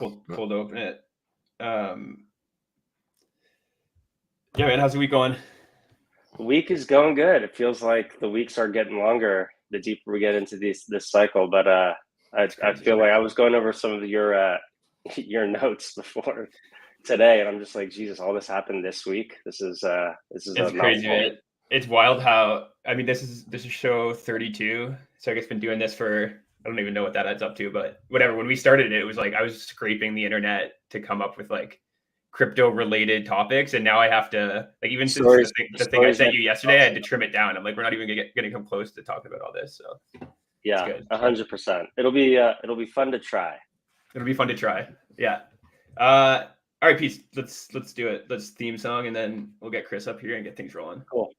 Cool to open it. Yeah, man, how's the week going? The week is going good. It feels like the weeks are getting longer the deeper we get into this cycle. But I feel like I was going over some of your notes before today, and I'm just like, Jesus, all this happened this week. This is It's crazy, man. It's wild how, I mean, this is show 32. So I guess been doing this for, I don't even know what that adds up to, but whatever. When we started it was like I was scraping the internet to come up with like crypto related topics, and now I have to, like, even since the thing I sent you yesterday, I had to trim it down. I'm like, we're not even gonna come close to talking about all this. So yeah, 100%. It'll be fun to try. It'll be fun to try. Yeah. All right, Peace. Let's do it. Let's theme song, and then we'll get Chris up here and get things rolling. Cool.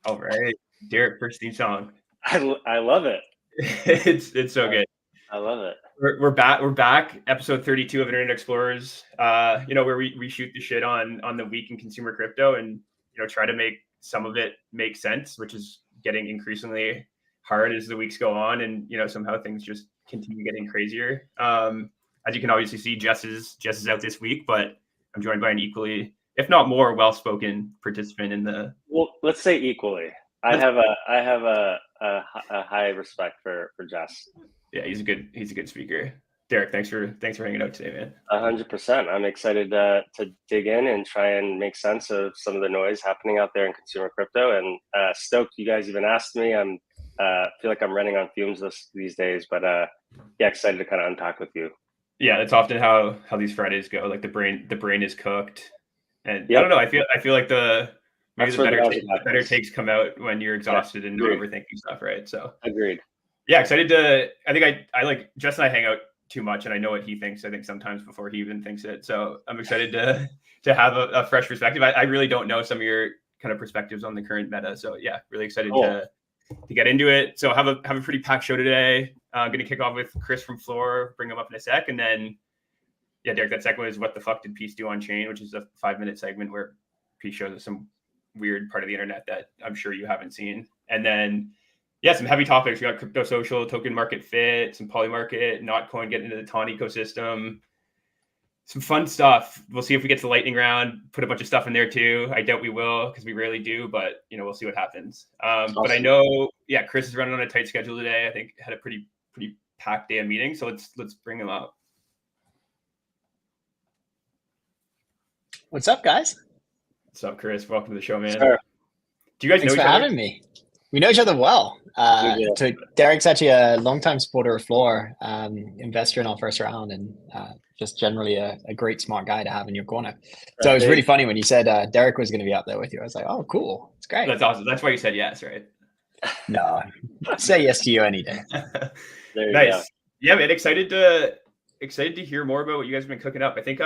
All right, Derek, first theme song. I love it. It's so good. I love it. We're back. Episode 32 of Internet Explorers. Where we shoot the shit on the week in consumer crypto, and try to make some of it make sense, which is getting increasingly hard as the weeks go on, and somehow things just continue getting crazier. As you can obviously see, Jess is out this week, but I'm joined by an equally, if not more, well-spoken participant in the. Well, let's say equally. I have a high respect for Jess. Yeah, he's a good speaker. Derek, thanks for hanging out today, man. 100%. I'm excited to dig in and try and make sense of some of the noise happening out there in consumer crypto. And stoked you guys even asked me. I'm feel like I'm running on fumes these days, but excited to kind of unpack with you. Yeah, that's often how these Fridays go. Like the brain is cooked, and yep. I don't know. I feel like the better takes come out when you're exhausted and not overthinking stuff, right? So agreed. Yeah, excited to. I think I like Jess and I hang out too much, and I know what he thinks. I think sometimes before he even thinks it. So I'm excited to have a fresh perspective. I really don't know some of your kind of perspectives on the current meta. So yeah, really excited to get into it. So have a pretty packed show today. I'm going to kick off with Chris from Floor, bring him up in a sec, and then Derek, that second was what the fuck did Peace do on chain, which is a 5-minute segment where Peace shows us some weird part of the internet that I'm sure you haven't seen, and then. Yeah, some heavy topics. We got crypto social, token market fit, some polymarket, Notcoin getting into the TON ecosystem. Some fun stuff. We'll see if we get to the lightning round, put a bunch of stuff in there too. I doubt we will because we rarely do, but we'll see what happens. Awesome. But I know, Chris is running on a tight schedule today. I think had a pretty packed day of meetings. So let's bring him up. What's up, guys? What's up, Chris? Welcome to the show, man. Sure. Do you guys know each other? Thanks for having me. We know each other well. So Derek's actually a longtime supporter of Floor, investor in our first round, and just generally a great, smart guy to have in your corner. So it was really funny when you said Derek was going to be out there with you. I was like, oh, cool. It's great. That's awesome. That's why you said yes, right? No, I'd say yes to you any day. Nice. Go. Yeah, man. Excited to hear more about what you guys have been cooking up. I think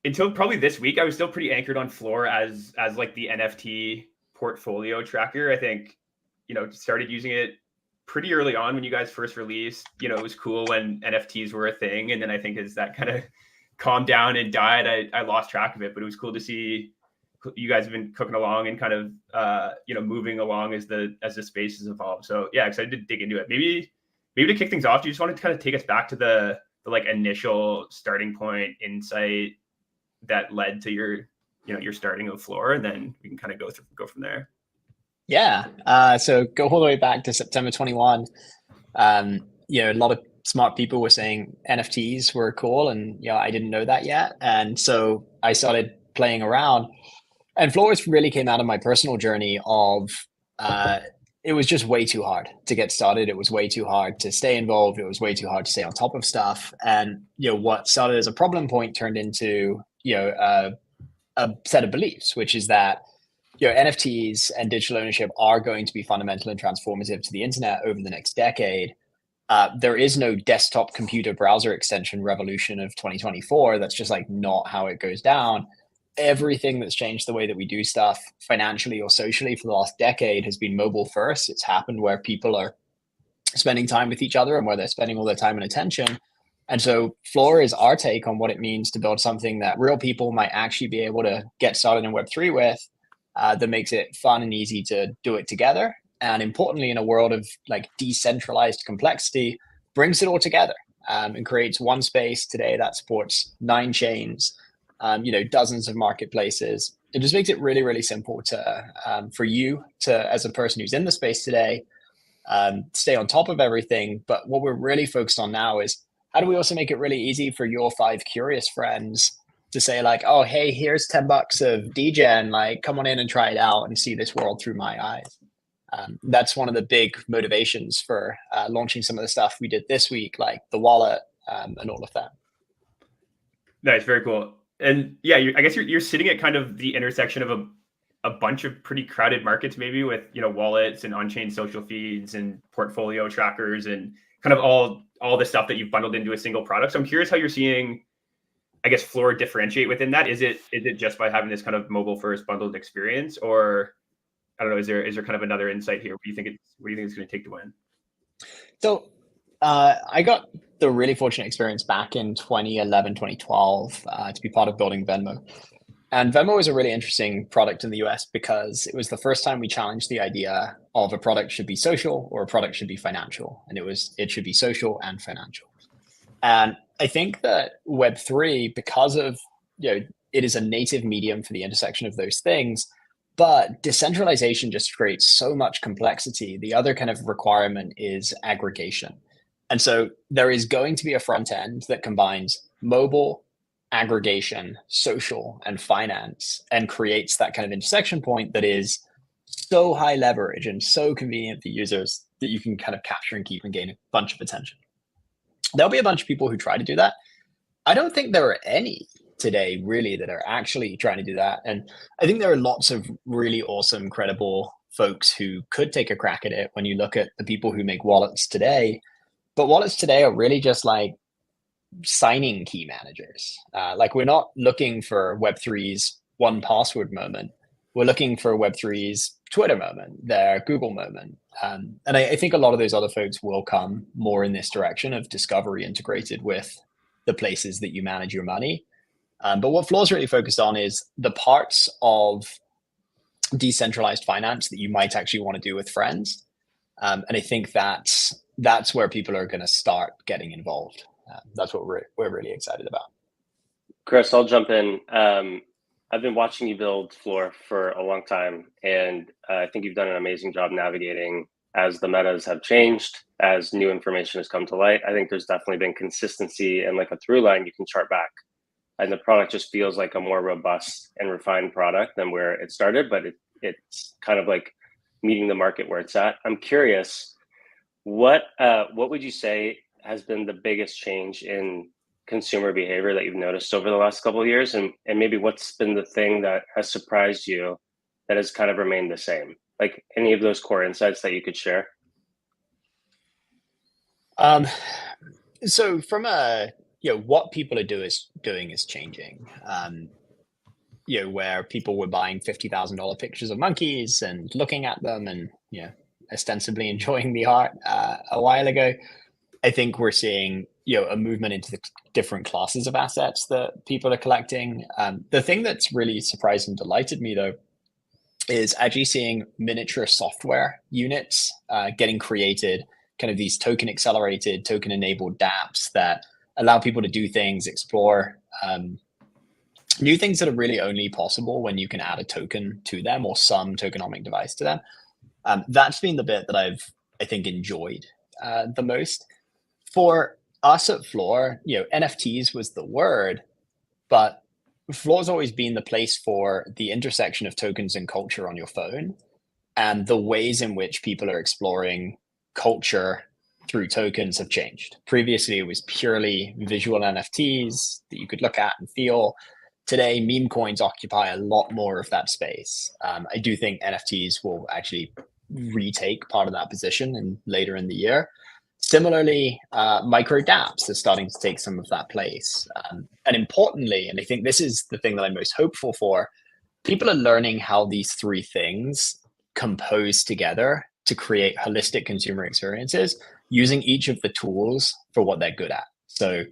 until probably this week, I was still pretty anchored on Floor as like the NFT portfolio tracker. I think started using it pretty early on when you guys first released. It was cool when NFTs were a thing, and then I think as that kind of calmed down and died, I lost track of it. But it was cool to see you guys have been cooking along and kind of moving along as the space has evolved. So yeah, excited to dig into it. Maybe to kick things off, do you just want to kind of take us back to the like initial starting point insight that led to your starting of Floor, and then we can kind of go from there. Yeah. So go all the way back to September 21. A lot of smart people were saying NFTs were cool, and I didn't know that yet. And so I started playing around, and Floor really came out of my personal journey of it was just way too hard to get started. It was way too hard to stay involved. It was way too hard to stay on top of stuff. And what started as a problem point turned into a set of beliefs, which is that NFTs and digital ownership are going to be fundamental and transformative to the internet over the next decade. There is no desktop computer browser extension revolution of 2024. That's just like not how it goes down. Everything that's changed the way that we do stuff financially or socially for the last decade has been mobile first. It's happened where people are spending time with each other and where they're spending all their time and attention And so Floor is our take on what it means to build something that real people might actually be able to get started in Web3 with, that makes it fun and easy to do it together. And importantly, in a world of like decentralized complexity, brings it all together, and creates one space today that supports 9 chains, dozens of marketplaces. It just makes it really, really simple to for you to, as a person who's in the space today, stay on top of everything. But what we're really focused on now is how do we also make it really easy for your 5 curious friends to say like, oh, hey, here's $10 of DGen, like come on in and try it out and see this world through my eyes. That's one of the big motivations for launching some of the stuff we did this week, like the wallet and all of that. Nice, very cool. And yeah, I guess you're sitting at kind of the intersection of a bunch of pretty crowded markets, maybe with wallets and on-chain social feeds and portfolio trackers and kind of all the stuff that you've bundled into a single product. So I'm curious how you're seeing, I guess, Floor differentiate within that. Is it just by having this kind of mobile first bundled experience, or I don't know, is there kind of another insight here? What do you think it's going to take to win? So I got the really fortunate experience back in 2011, 2012 to be part of building Venmo. And Venmo was a really interesting product in the US because it was the first time we challenged the idea of a product should be social or a product should be financial. And it should be social and financial. And I think that Web3, because of, it is a native medium for the intersection of those things, but decentralization just creates so much complexity. The other kind of requirement is aggregation. And so there is going to be a front end that combines mobile, aggregation, social, and finance, and creates that kind of intersection point that is so high leverage and so convenient for users that you can kind of capture and keep and gain a bunch of attention. There'll be a bunch of people who try to do that. I don't think there are any today really that are actually trying to do that. And I think there are lots of really awesome, credible folks who could take a crack at it when you look at the people who make wallets today. But wallets today are really just like signing key managers. Like we're not looking for Web3's 1Password moment. We're looking for Web3's Twitter moment, their Google moment. And I think a lot of those other folks will come more in this direction of discovery integrated with the places that you manage your money. But what Floor's really focused on is the parts of decentralized finance that you might actually want to do with friends. And I think that's where people are going to start getting involved. That's what we're really excited about. Chris, I'll jump in. I've been watching you build Floor for a long time, and I think you've done an amazing job navigating as the metas have changed, as new information has come to light. I think there's definitely been consistency and like a through line you can chart back. And the product just feels like a more robust and refined product than where it started, but it's kind of like meeting the market where it's at. I'm curious, what would you say has been the biggest change in consumer behavior that you've noticed over the last couple of years, and maybe what's been the thing that has surprised you that has kind of remained the same? Like any of those core insights that you could share? So from what people are doing is changing. Where people were buying $50,000 pictures of monkeys and looking at them and ostensibly enjoying the art a while ago. I think we're seeing a movement into the different classes of assets that people are collecting. The thing that's really surprised and delighted me though is actually seeing miniature software units getting created, kind of these token accelerated, token enabled dApps that allow people to do things, explore new things that are really only possible when you can add a token to them or some tokenomic device to them. That's been the bit that I think enjoyed the most. For us at Floor, NFTs was the word, but Floor's always been the place for the intersection of tokens and culture on your phone, and the ways in which people are exploring culture through tokens have changed. Previously, it was purely visual NFTs that you could look at and feel. Today, meme coins occupy a lot more of that space. I do think NFTs will actually retake part of that position and later in the year. Similarly, micro dApps are starting to take some of that place. And importantly, and I think this is the thing that I'm most hopeful for, people are learning how these 3 things compose together to create holistic consumer experiences using each of the tools for what they're good at. So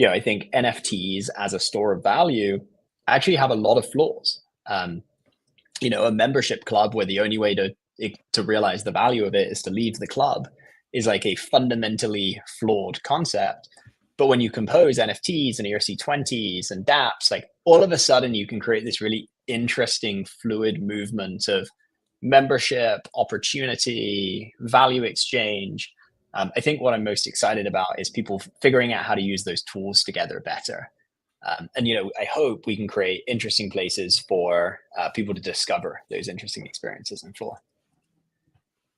I think NFTs as a store of value actually have a lot of flaws. A membership club where the only way to realize the value of it is to leave the club is like a fundamentally flawed concept. But when you compose NFTs and ERC20s and dApps, like all of a sudden you can create this really interesting fluid movement of membership, opportunity, value exchange. I think what I'm most excited about is people figuring out how to use those tools together better. I hope we can create interesting places for people to discover those interesting experiences and floor.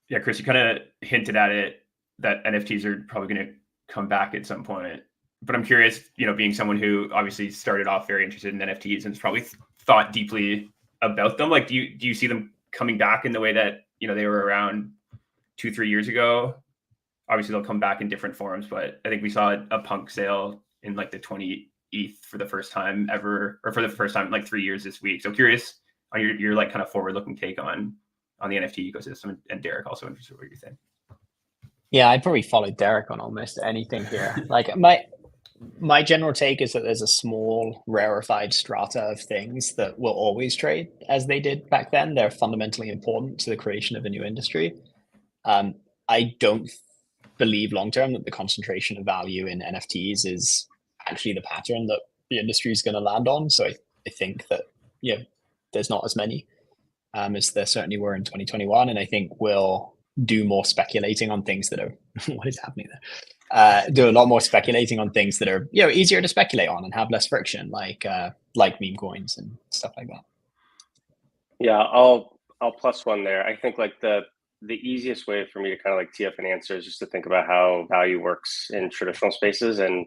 Yeah, Chris, you kind of hinted at it that NFTs are probably going to come back at some point. But I'm curious, being someone who obviously started off very interested in NFTs and has probably thought deeply about them. Like, do you see them coming back in the way that they were around 2-3 years ago? Obviously, they'll come back in different forms, but I think we saw a punk sale in like the 20 ETH for the first time ever, or for the first time in like 3 years this week. So curious on your like kind of forward-looking take on the NFT ecosystem, and Derek, also interested in what you think. Yeah, I'd probably follow Derek on almost anything here. Like my general take is that there's a small rarefied strata of things that will always trade as they did back then. They're fundamentally important to the creation of a new industry. I don't believe long-term that the concentration of value in NFTs is actually the pattern that the industry is going to land on. So I think that, there's not as many as there certainly were in 2021. And I think we'll do more speculating on things that are, what is happening there? Do a lot more speculating on things that are, easier to speculate on and have less friction, like meme coins and stuff like that. Yeah, I'll plus one there. I think like the easiest way for me to kind of like tee up an answer is just to think about how value works in traditional spaces. And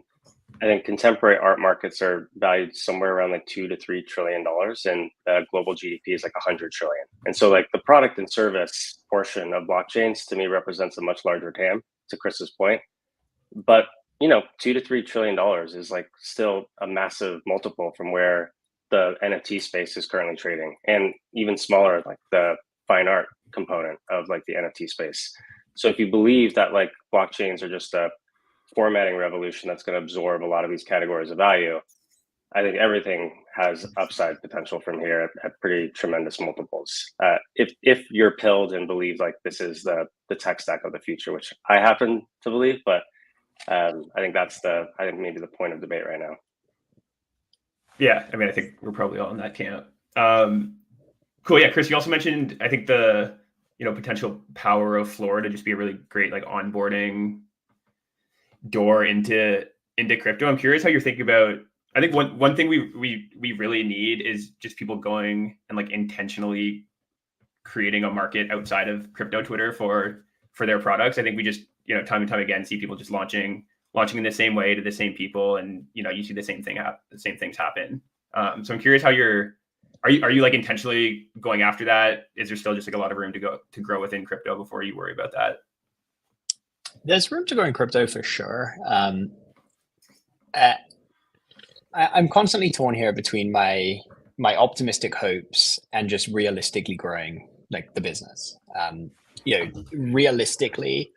I think contemporary art markets are valued somewhere around like $2 to $3 trillion, and global GDP is like 100 trillion. And so like the product and service portion of blockchains to me represents a much larger TAM, to Chris's point. But $2 to $3 trillion is like still a massive multiple from where the NFT space is currently trading, and even smaller like the fine art component of like the NFT space. So if you believe that like blockchains are just a formatting revolution that's going to absorb a lot of these categories of value, I think everything has upside potential from here at pretty tremendous multiples. If you're pilled and believe like this is the tech stack of the future, which I happen to believe, but I think maybe the point of debate right now. Yeah, I mean, I think we're probably all in that camp. Cool. Yeah, Chris, you also mentioned, I think the potential power of Floor to just be a really great like onboarding door into crypto. I'm curious how you're thinking about. I think one thing we really need is just people going and like intentionally creating a market outside of crypto Twitter for their products. I think we just time and time again see people just launching in the same way to the same people, and you see the same things happen. So I'm curious how are you like intentionally going after that? Is there still just like a lot of room to grow within crypto before you worry about that? There's room to grow in crypto for sure. I'm constantly torn here between my optimistic hopes and just realistically growing like the business. Realistically,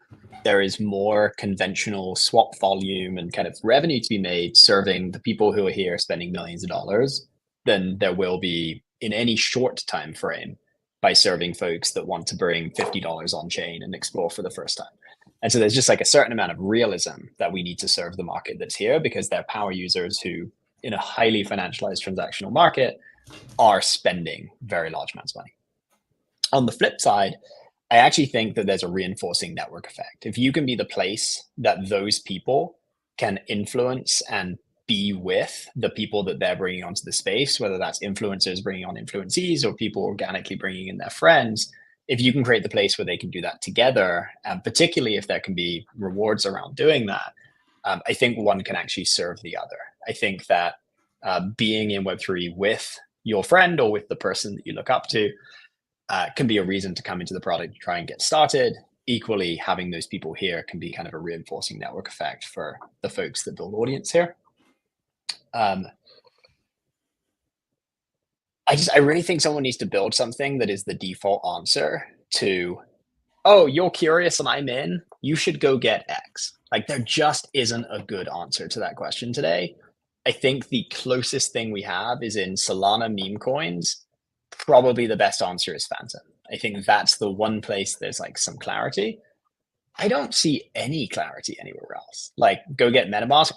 there is more conventional swap volume and kind of revenue to be made serving the people who are here spending millions of dollars than there will be in any short time frame by serving folks that want to bring $50 on chain and explore for the first time. And so there's just like a certain amount of realism that we need to serve the market that's here, because they're power users who, in a highly financialized transactional market, are spending very large amounts of money. On the flip side, I actually think that there's a reinforcing network effect. If you can be the place that those people can influence and be with the people that they're bringing onto the space, whether that's influencers bringing on influencees or people organically bringing in their friends, if you can create the place where they can do that together, and particularly if there can be rewards around doing that, I think one can actually serve the other. I think that being in Web3 with your friend or with the person that you look up to can be a reason to come into the product, try and get started. Equally, having those people here can be kind of a reinforcing network effect for the folks that build audience here. I really think someone needs to build something that is the default answer to, oh, you're curious and I'm in. you should go get X. Like there just isn't a good answer to that question today. I think the closest thing we have is in Solana meme coins. Probably the best answer is Phantom. I think that's the one place there's like some clarity. I don't see any clarity anywhere else. Like go get MetaMask,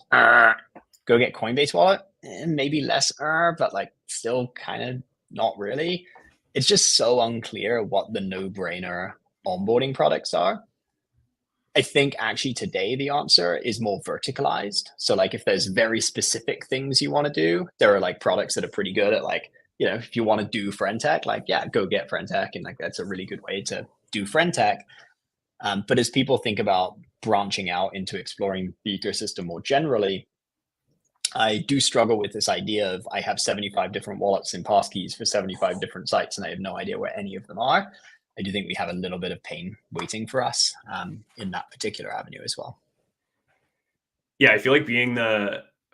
go get Coinbase wallet, maybe less, but like still kind of not really. It's just so unclear what the no-brainer onboarding products are. I think actually today the answer is more verticalized. So like if there's very specific things you want to do, there are like products that are pretty good at like, you know, if you want to do friend tech, like, yeah, go get friend tech. And like, that's a really good way to do friend tech. But as people think about branching out into exploring the ecosystem more generally, I do struggle with this idea of I have 75 different wallets and passkeys for 75 different sites, and I have no idea where any of them are. I do think we have a little bit of pain waiting for us in that particular avenue as well. Yeah, I feel like being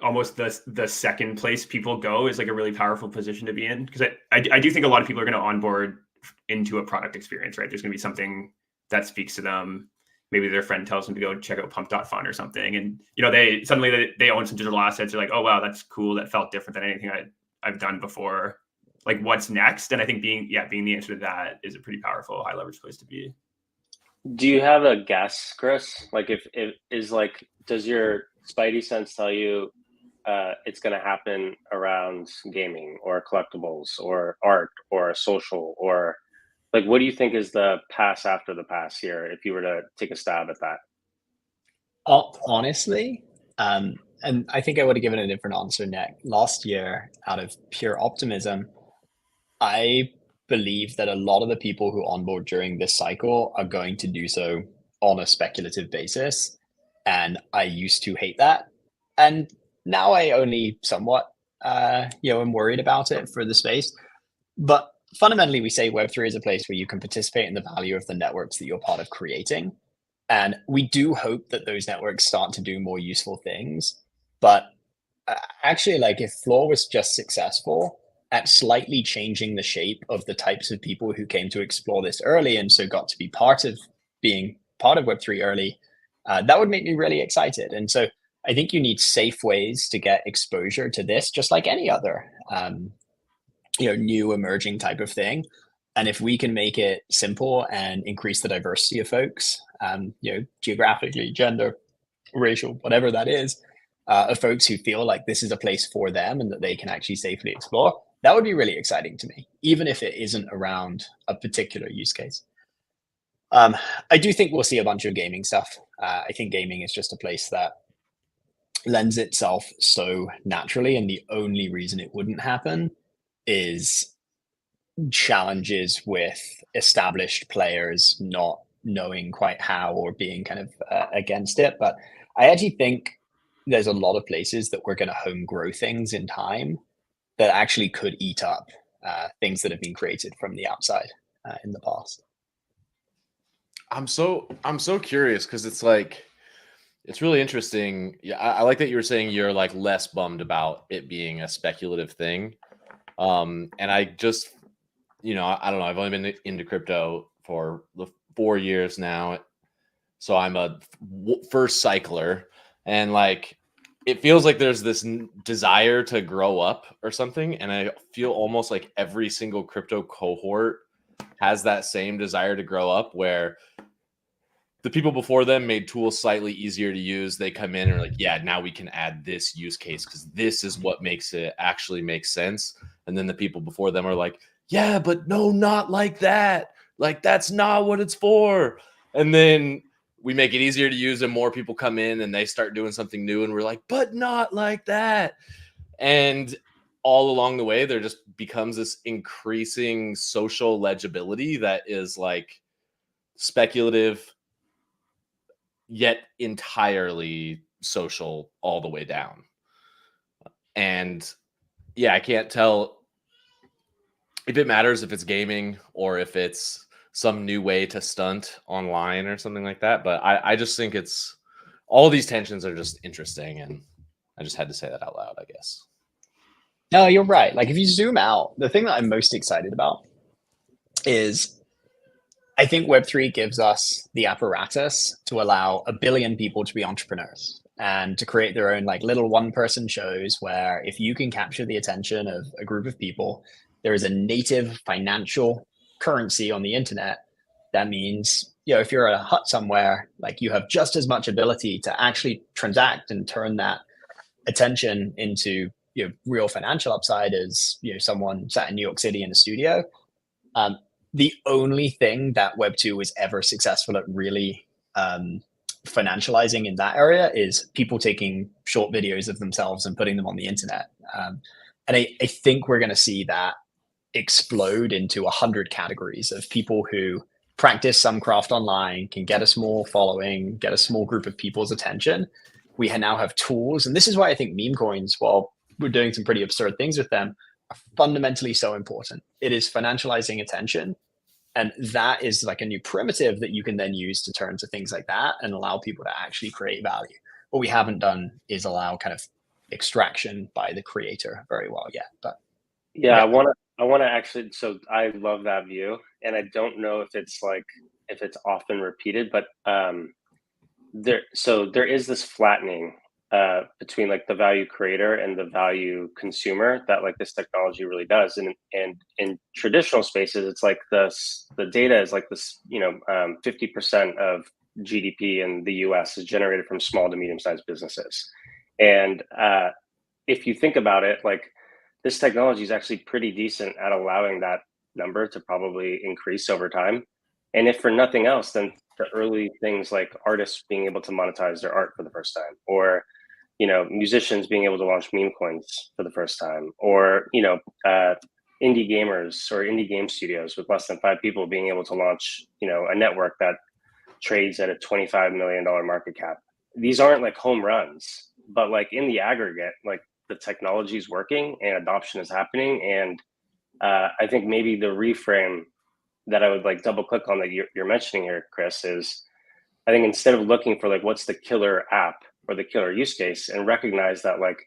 almost the second place people go is like a really powerful position to be in, because I do think a lot of people are going to onboard into a product experience, right? There's going to be something that speaks to them. Maybe their friend tells them to go check out pump.fun or something, and you know they suddenly own some digital assets. They're like, oh wow, that's cool. That felt different than anything I've done before. Like what's next? And I think being the answer to that is a pretty powerful high leverage place to be. Do you have a guess, Chris? Like if is like, does your spidey sense tell you it's going to happen around gaming or collectibles or art or social, or like what do you think is the pass after the pass here if you were to take a stab at that? Honestly, and I think I would have given a different answer, Nick. Last year, out of pure optimism, I believe that a lot of the people who onboard during this cycle are going to do so on a speculative basis. And I used to hate that. And now I only somewhat, am worried about it for the space. But fundamentally, we say Web3 is a place where you can participate in the value of the networks that you're part of creating. And we do hope that those networks start to do more useful things. But actually, like if Floor was just successful at slightly changing the shape of the types of people who came to explore this early and so got to be being part of Web3 early, that would make me really excited. And so I think you need safe ways to get exposure to this, just like any other new emerging type of thing. And if we can make it simple and increase the diversity of folks, geographically, gender, racial, whatever that is, of folks who feel like this is a place for them and that they can actually safely explore, that would be really exciting to me, even if it isn't around a particular use case. I do think we'll see a bunch of gaming stuff. I think gaming is just a place that lends itself so naturally, and the only reason it wouldn't happen is challenges with established players not knowing quite how or being kind of against it. But I actually think there's a lot of places that we're going to home grow things in time that actually could eat up things that have been created from the outside in the past. I'm so curious because it's like, it's really interesting. Yeah, I like that you were saying you're like less bummed about it being a speculative thing. And I just, I don't know. I've only been into crypto for the 4 years now. So I'm a first cycler, and like, it feels like there's this desire to grow up or something. And I feel almost like every single crypto cohort has that same desire to grow up, where the people before them made tools slightly easier to use. They come in and are like, yeah, now we can add this use case because this is what makes it actually make sense. And then the people before them are like, yeah, but no, not like that. Like, that's not what it's for. And then we make it easier to use and more people come in and they start doing something new. And we're like, but not like that. And all along the way, there just becomes this increasing social legibility that is like speculative, yet entirely social all the way down. And yeah, I can't tell if it matters if it's gaming or if it's some new way to stunt online or something like that. But I just think it's all these tensions are just interesting. And I just had to say that out loud, I guess. No, you're right. Like if you zoom out, the thing that I'm most excited about is I think Web3 gives us the apparatus to allow 1 billion people to be entrepreneurs and to create their own like little one-person shows where if you can capture the attention of a group of people, there is a native financial currency on the internet. That means, if you're at a hut somewhere, like you have just as much ability to actually transact and turn that attention into real financial upside as someone sat in New York City in a studio. The only thing that Web2 was ever successful at really financializing in that area is people taking short videos of themselves and putting them on the internet. And I think we're going to see that explode into 100 categories of people who practice some craft online, can get a small following, get a small group of people's attention. We now have tools. And this is why I think meme coins, while we're doing some pretty absurd things with them, are fundamentally so important. It is financializing attention. And that is like a new primitive that you can then use to turn to things like that and allow people to actually create value. What we haven't done is allow kind of extraction by the creator very well yet. But yeah, I want to actually, so I love that view. And I don't know if it's often repeated, but there is this flattening between like the value creator and the value consumer that like this technology really does. And in traditional spaces, it's like the data is like this, 50% of GDP in the US is generated from small to medium-sized businesses. And if you think about it, like this technology is actually pretty decent at allowing that number to probably increase over time. And if for nothing else, then the early things like artists being able to monetize their art for the first time, or musicians being able to launch meme coins for the first time, or indie gamers or indie game studios with less than 5 people being able to launch a network that trades at a $25 million market cap. These aren't like home runs, but like in the aggregate, like the technology is working and adoption is happening. And I think maybe the reframe that I would like double click on that you're mentioning here, Chris, is I think instead of looking for like what's the killer app or the killer use case, and recognize that like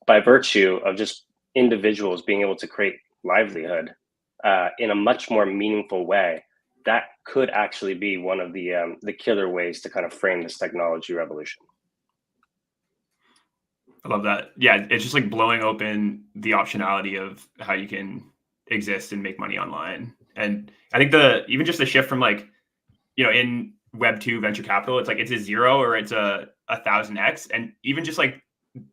by virtue of just individuals being able to create livelihood in a much more meaningful way, that could actually be one of the killer ways to kind of frame this technology revolution. I love that. Yeah, it's just like blowing open the optionality of how you can exist and make money online. And I think even just the shift from like, in Web2 venture capital, it's like it's a 0 or it's a 1000x, and even just like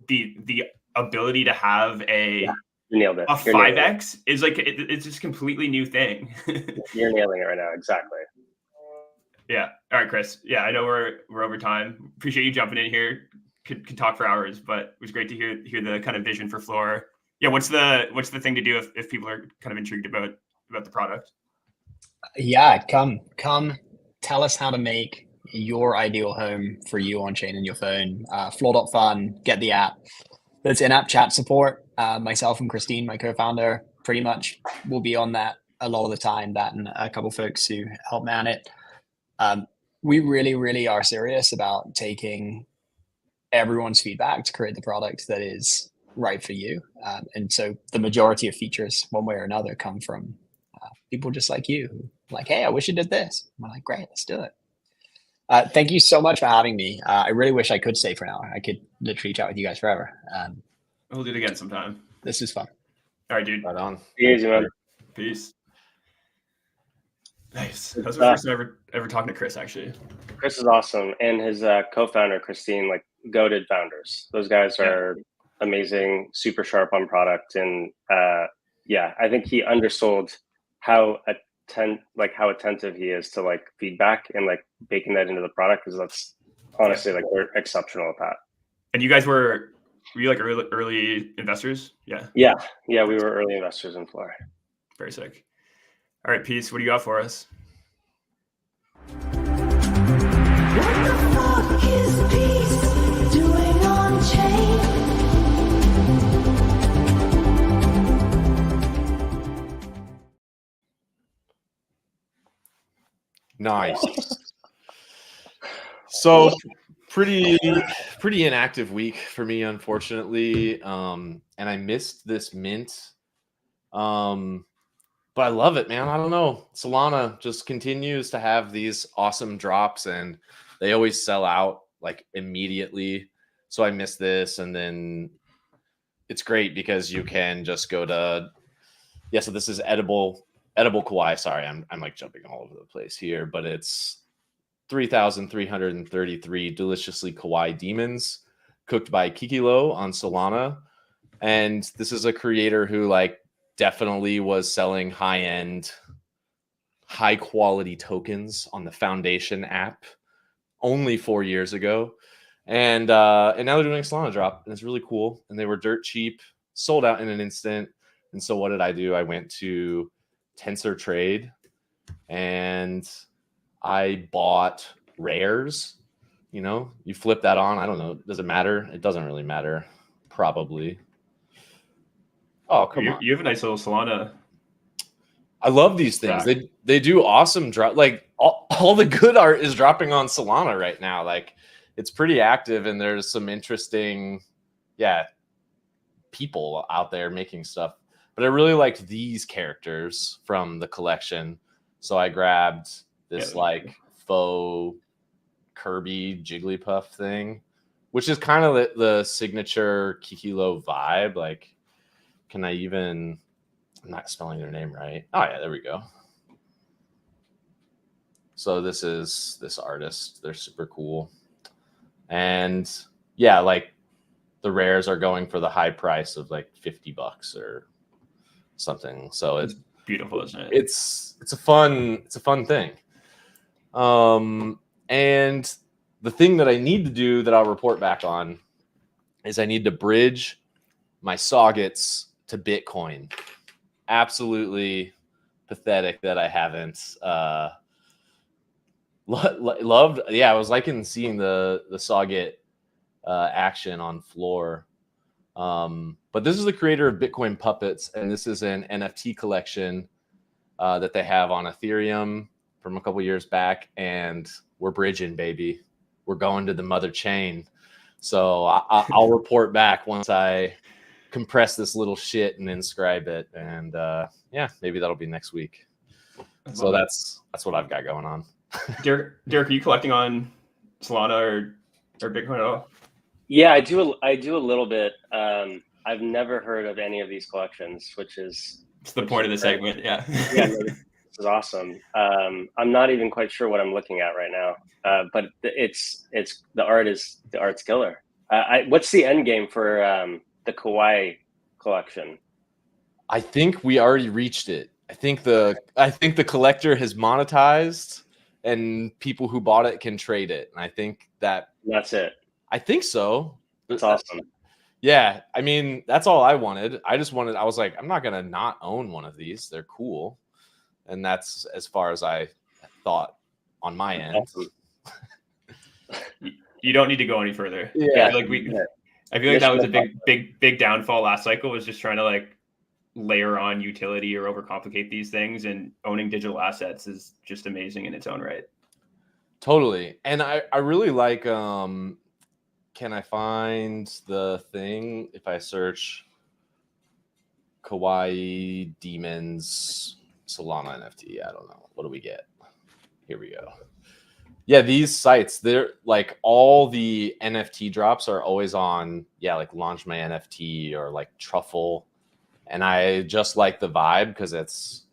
the ability to have you nailed it. A 5x is like it's just a completely new thing. You're nailing it right now. Exactly. Yeah. All right, Chris. Yeah, I know we're over time. Appreciate you jumping in here. Could talk for hours, but it was great to hear the kind of vision for Floor. Yeah, what's the thing to do if people are kind of intrigued about the product? Yeah, come tell us how to make your ideal home for you on chain in your phone. Floor.fun, get the app. There's in-app chat support. Myself and Christine, my co-founder, pretty much will be on that a lot of the time, that and a couple folks who help man it. We really, really are serious about taking everyone's feedback to create the product that is right for you. And so the majority of features, one way or another, come from people just like you, who like, hey, I wish you did this. I'm like, great, let's do it. Thank you so much for having me. I really wish I could stay for an hour. I could literally chat with you guys forever. We'll do it again sometime. This is fun. All right, dude. Right on. Easy, man. Peace. Nice. That was my first time ever talking to Chris, actually. Chris is awesome. And his co-founder, Christine, like goated founders. Those guys are amazing, super sharp on product. And I think he undersold how attentive he is to like feedback and like baking that into the product, because that's honestly like we're exceptional at that. And you guys were you like early investors? Yeah, we were early investors in Floor. Very sick. All right, Peace, what do you got for us? What the fuck is Peace doing on chain? Nice. So pretty inactive week for me, unfortunately. And I missed this mint. But I love it, man. I don't know. Solana just continues to have these awesome drops, and they always sell out like immediately. So I miss this, and then it's great because you can just go to so this is edible kawaii. Sorry, I'm like jumping all over the place here, but it's 3,333 deliciously kawaii demons cooked by Kikilo on Solana. And this is a creator who like definitely was selling high-end, high-quality tokens on the Foundation app only 4 years ago. And now they're doing a Solana drop, and it's really cool. And they were dirt cheap, sold out in an instant. And so what did I do? I went to Tensor Trade, and I bought rares. You know, you flip that on. I don't know. Does it matter? It doesn't really matter. Probably. Oh, come on. You have a nice little Solana. I love these things. They do awesome drop. Like all the good art is dropping on Solana right now. Like it's pretty active, and there's some interesting, people out there making stuff. But I really liked these characters from the collection. So I grabbed this like faux Kirby Jigglypuff thing, which is kind of the signature Kikilo vibe. Like, can I even... I'm not spelling their name right. Oh, yeah, there we go. So this is this artist. They're super cool. And yeah, like the rares are going for the high price of like $50 or something. So it's beautiful, isn't it? It's a fun thing. And the thing that I need to do that I'll report back on is I need to bridge my Soggets to Bitcoin. Absolutely pathetic that I haven't loved. Yeah, I was liking seeing the Sogget action on floor. But this is the creator of Bitcoin Puppets, and this is an NFT collection that they have on Ethereum from a couple years back, and we're bridging, baby. We're going to the mother chain. So I'll report back once I compress this little shit and inscribe it, and maybe that'll be next week. So that's what I've got going on. Derek, are you collecting on Solana or Bitcoin at all? Yeah, I do a little bit. I've never heard of any of these collections, which is it's the point of the segment. Yeah. Yeah, no, this is awesome. I'm not even quite sure what I'm looking at right now, but it's the art's killer. What's the end game for the Kawaii collection? I think we already reached it. I think the collector has monetized, and people who bought it can trade it. And I think that's it. I think so. That's awesome. Yeah, I mean, that's all I wanted. I was like, I'm not gonna not own one of these. They're cool, and that's as far as I thought on my end. Awesome. You don't need to go any further. Yeah, I feel like that was a big downfall last cycle, was just trying to like layer on utility or overcomplicate these things, and owning digital assets is just amazing in its own right. Totally. And I really like, can I find the thing if I search Kawaii Demons Solana NFT? I don't know. What do we get? Here we go. Yeah, these sites, they're like all the NFT drops are always on, like Launch My NFT or like Truffle. And I just like the vibe because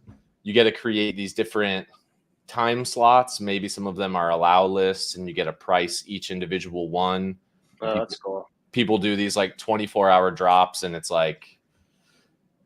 you get to create these different time slots. Maybe some of them are allow lists, and you get a price each individual one. Oh, that's cool. People do these like 24-hour drops, and it's like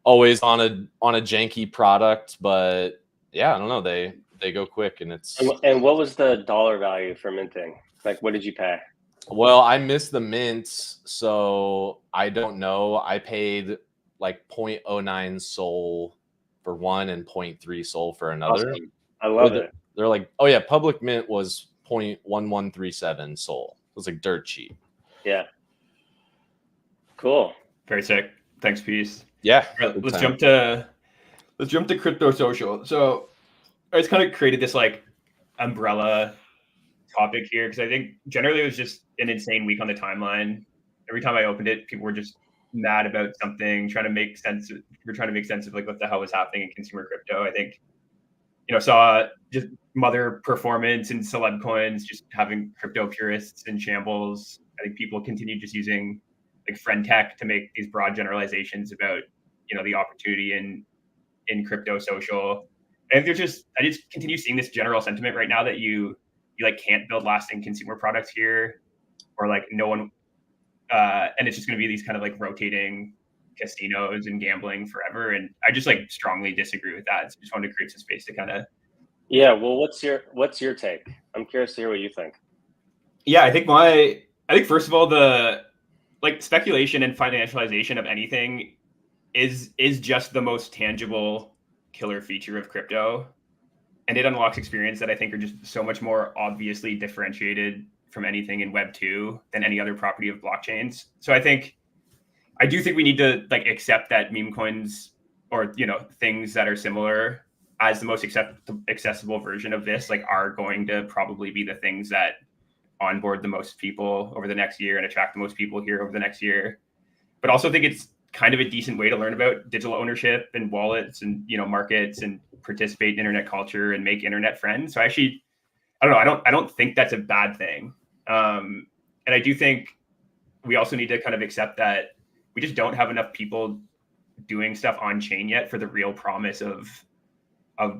always on a janky product, but I don't know. They go quick, and it's. And what was the dollar value for minting? Like, what did you pay? Well, I missed the mints, so I don't know. I paid like 0.09 Sol for one and 0.3 Sol for another. Awesome. I love it. They're like, oh yeah, public mint was 0.1137 Sol. It was like dirt cheap. Yeah. Cool. Very sick. Thanks, Peace. Yeah. Right, let's jump to crypto social. So I just kind of created this like umbrella topic here because I think generally it was just an insane week on the timeline. Every time I opened it, people were just mad about something, trying to make sense of like what the hell was happening in consumer crypto. I think, saw just Mother performance and celeb coins just having crypto purists in shambles. I think people continue just using like friend tech to make these broad generalizations about, the opportunity in crypto social. And I just continue seeing this general sentiment right now that you like can't build lasting consumer products here, or like no one, and it's just going to be these kind of like rotating casinos and gambling forever. And I just like strongly disagree with that. So just wanted to create some space to kind of. Yeah. Well, what's your take? I'm curious to hear what you think. Yeah, I think first of all, the like speculation and financialization of anything is just the most tangible killer feature of crypto. And it unlocks experience that I think are just so much more obviously differentiated from anything in Web 2 than any other property of blockchains. So I do think we need to like accept that meme coins or, things that are similar as the most accessible version of this, like are going to probably be the things that onboard the most people over the next year and attract the most people here over the next year. But also think it's kind of a decent way to learn about digital ownership and wallets and, markets and participate in internet culture and make internet friends. So actually, I don't know. I don't think that's a bad thing. And I do think we also need to kind of accept that we just don't have enough people doing stuff on chain yet for the real promise of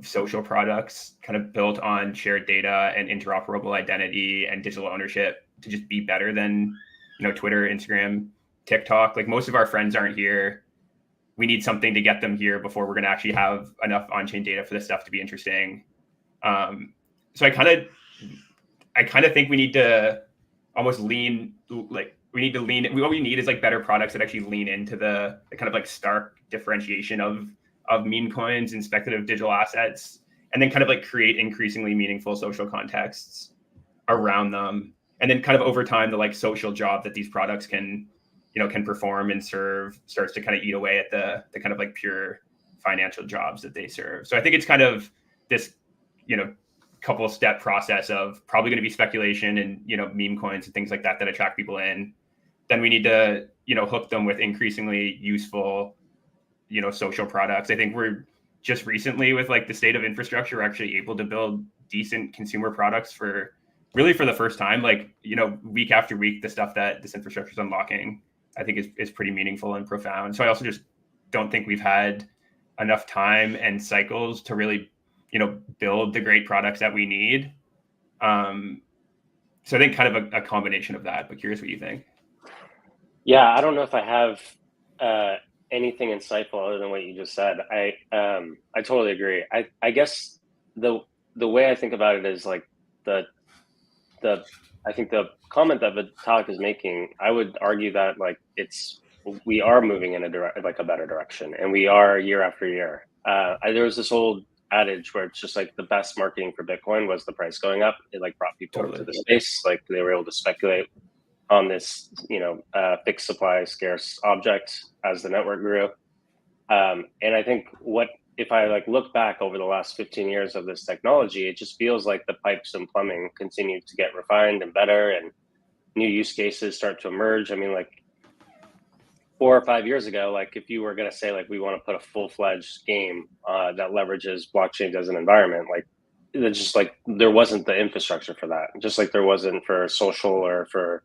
social products kind of built on shared data and interoperable identity and digital ownership to just be better than, Twitter, Instagram, TikTok. Like most of our friends aren't here. We need something to get them here before we're going to actually have enough on-chain data for this stuff to be interesting. So I kind of think we need to almost what we need is like better products that actually lean into the kind of like stark differentiation of meme coins and speculative digital assets, and then kind of like create increasingly meaningful social contexts around them. And then kind of over time, the like social job that these products can perform and serve starts to kind of eat away at the kind of like pure financial jobs that they serve. So I think it's kind of this, couple step process of probably going to be speculation and, meme coins and things like that attract people in. Then we need to, hook them with increasingly useful, social products. I think we're just recently with like the state of infrastructure, we're actually able to build decent consumer products for the first time, like, week after week, the stuff that this infrastructure is unlocking, I think is pretty meaningful and profound. So I also just don't think we've had enough time and cycles to really, build the great products that we need. So I think kind of a combination of that, but curious what you think. Yeah, I don't know if I have anything insightful other than what you just said. I totally agree. I guess the way I think about it is like I think the comment that Vitalik is making, I would argue that like we are moving in a better direction, and we are year after year. There was this old adage where it's just like the best marketing for Bitcoin was the price going up. It like brought people into the space, like they were able to speculate on this, fixed supply, scarce object as the network grew. And I think if I like look back over the last 15 years of this technology, it just feels like the pipes and plumbing continue to get refined and better, and new use cases start to emerge. I mean, like 4 or 5 years ago, like if you were going to say like we want to put a full-fledged game that leverages blockchain as an environment, like it's just like there wasn't the infrastructure for that, just like there wasn't for social or for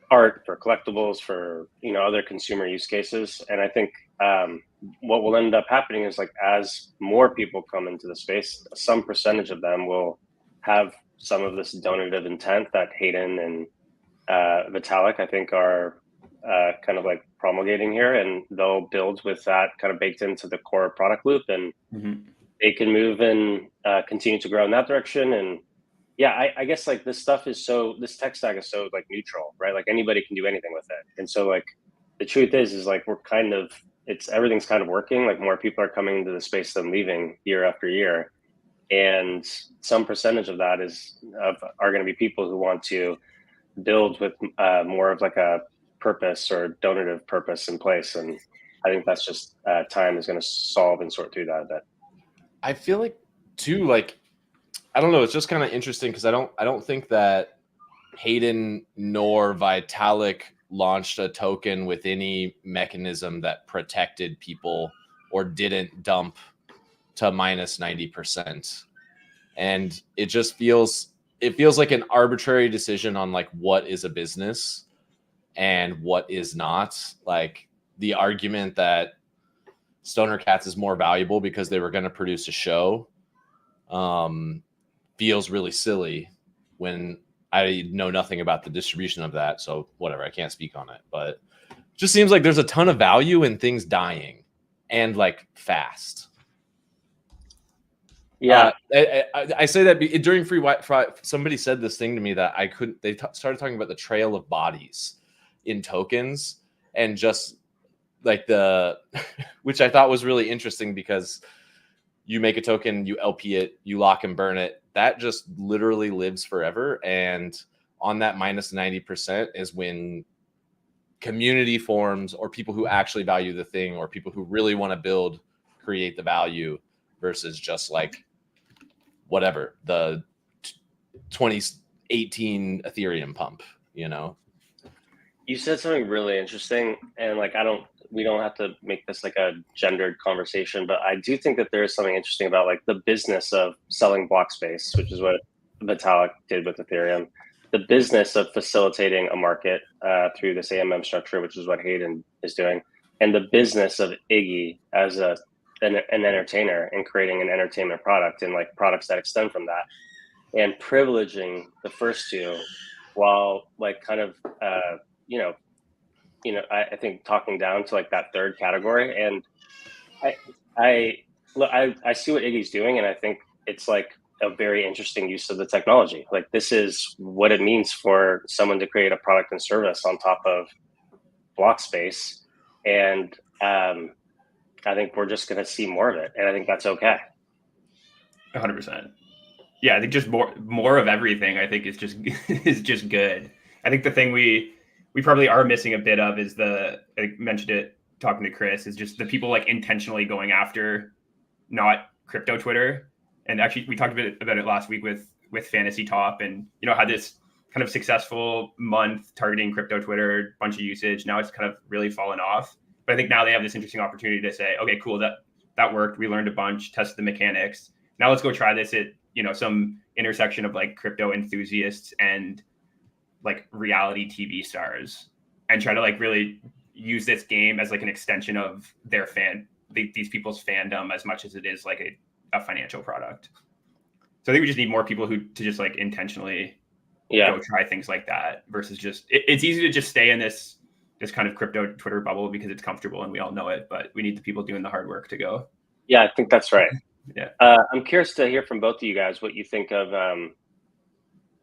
art, for collectibles, for other consumer use cases. And I think what will end up happening is like as more people come into the space, some percentage of them will have some of this donative intent that Hayden and Vitalik, I think, are kind of like promulgating here, and they'll build with that kind of baked into the core product loop, and they can move and continue to grow in that direction. And yeah, I guess like this tech stack is so like neutral, right? Like anybody can do anything with it. And so like the truth is like everything's kind of working. Like more people are coming into the space than leaving year after year. And some percentage of that are going to be people who want to build with more of like a purpose or donative purpose in place. And I think that's just time is going to solve and sort through that a bit. I feel like too, like, I don't know. It's just kind of interesting because I don't think that Hayden nor Vitalik launched a token with any mechanism that protected people or didn't dump to minus 90%. And it just feels like an arbitrary decision on like what is a business and what is not. Like the argument that Stoner Cats is more valuable because they were going to produce a show feels really silly when I know nothing about the distribution of that. So whatever, I can't speak on it, but it just seems like there's a ton of value in things dying and like fast. Yeah. I say that during Free Wi-Fi, somebody said this thing to me that I couldn't, they started talking about the trail of bodies in tokens and just like which I thought was really interesting because you make a token, you LP it, you lock and burn it. That just literally lives forever. And on that minus 90% is when community forms or people who actually value the thing or people who really want to build, create the value versus just like whatever, the 2018 Ethereum pump, you know? You said something really interesting, and like we don't have to make this like a gendered conversation, but I do think that there is something interesting about like the business of selling block space, which is what Vitalik did with Ethereum, the business of facilitating a market through this AMM structure, which is what Hayden is doing, and the business of Iggy as an entertainer and creating an entertainment product and like products that extend from that, and privileging the first two while like kind of I think talking down to like that third category. And I see what Iggy's doing, and I think it's like a very interesting use of the technology. Like this is what it means for someone to create a product and service on top of block space. And I think we're just going to see more of it. And I think that's okay. 100%. Yeah. I think just more of everything I think is just good. I think the thing we probably are missing a bit of is I mentioned it talking to Chris, is just the people like intentionally going after not crypto Twitter. And actually we talked a bit about it last week with Fantasy Top, and had this kind of successful month targeting crypto Twitter, bunch of usage. Now it's kind of really fallen off. But I think now they have this interesting opportunity to say, okay, cool, that worked. We learned a bunch, tested the mechanics. Now let's go try this at some intersection of like crypto enthusiasts and like reality TV stars, and try to like really use this game as like an extension of their these people's fandom as much as it is like a financial product. So I think we just need more people to just like intentionally go try things like that versus just it's easy to just stay in this kind of crypto Twitter bubble because it's comfortable and we all know it, but we need the people doing the hard work to go. Yeah, I think that's right. Yeah. I'm curious to hear from both of you guys what you think of